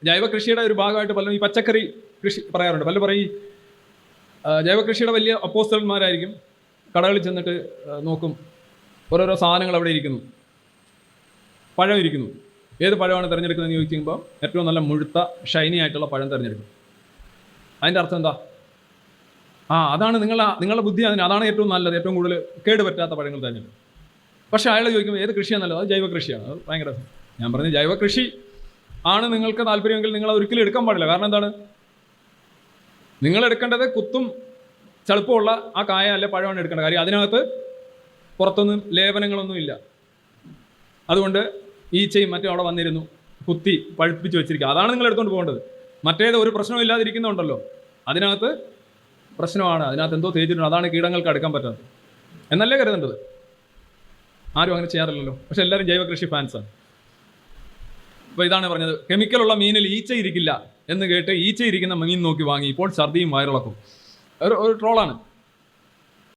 ജൈവ കൃഷിയുടെ ഒരു ഭാഗമായിട്ട് പലരും ഈ പച്ചക്കറി കൃഷി പറയാറുണ്ട്. പലരും പറയും ജൈവ കൃഷിയുടെ വലിയ അപ്പോസ്റ്റലന്മാരായിരിക്കും. കടകളിൽ ചെന്നിട്ട് നോക്കും, ഓരോരോ സാധനങ്ങൾ അവിടെ ഇരിക്കുന്നു, പഴം ഇരിക്കുന്നു. ഏത് പഴമാണ് തിരഞ്ഞെടുക്കുന്നതെന്ന് ചോദിക്കുമ്പോൾ ഏറ്റവും നല്ല മുഴുത്ത ഷൈനി ആയിട്ടുള്ള പഴം തിരഞ്ഞെടുക്കും. അതിൻ്റെ അർത്ഥം എന്താ? അതാണ് നിങ്ങളുടെ ബുദ്ധി, അതാണ് ഏറ്റവും നല്ലത്, ഏറ്റവും കൂടുതൽ കേടുപറ്റാത്ത പഴങ്ങൾ തിരഞ്ഞെടുക്കും. പക്ഷേ അയാൾ ചോദിക്കുമ്പോൾ ഏത് കൃഷിയാണ് നല്ലത്? അത് ജൈവ കൃഷിയാണ്. അത് ഭയങ്കര രസം. ഞാൻ പറഞ്ഞു, ജൈവ കൃഷി ആണ് നിങ്ങൾക്ക് താല്പര്യമെങ്കിൽ നിങ്ങൾ ഒരിക്കലും എടുക്കാൻ പാടില്ല. കാരണം എന്താണ്? നിങ്ങൾ എടുക്കേണ്ടത് കുത്തും ചെളുപ്പമുള്ള ആ കായ അല്ലെ പഴമാണ് എടുക്കേണ്ട. കാര്യം അതിനകത്ത് പുറത്തൊന്നും ലേപനങ്ങളൊന്നും ഇല്ല. അതുകൊണ്ട് ഈച്ചയും മറ്റും അവിടെ വന്നിരുന്നു കുത്തി പഴുപ്പിച്ച് വെച്ചിരിക്കുക. അതാണ് നിങ്ങൾ എടുത്തുകൊണ്ട് പോകേണ്ടത്. മറ്റേത് ഒരു പ്രശ്നവും ഇല്ലാതിരിക്കുന്നുണ്ടല്ലോ, അതിനകത്ത് പ്രശ്നമാണ്, അതിനകത്ത് എന്തോ തേച്ചിട്ടുണ്ട്, അതാണ് കീടങ്ങൾക്ക് അടുക്കാൻ പറ്റാത്തത് എന്നല്ലേ കരുതേണ്ടത്. ആരും അങ്ങനെ ചെയ്യാറില്ലല്ലോ. പക്ഷെ എല്ലാവരും ജൈവ കൃഷി ഫാൻസാണ്. അപ്പോൾ ഇതാണ് പറഞ്ഞത്, കെമിക്കലുള്ള മീനിൽ ഈച്ച ഇരിക്കില്ല എന്ന് കേട്ട് ഈച്ച ഇരിക്കുന്ന മീൻ നോക്കി വാങ്ങി ഇപ്പോൾ ഛർദിയും വയറിളക്കും. ഒരു ട്രോളാണ്.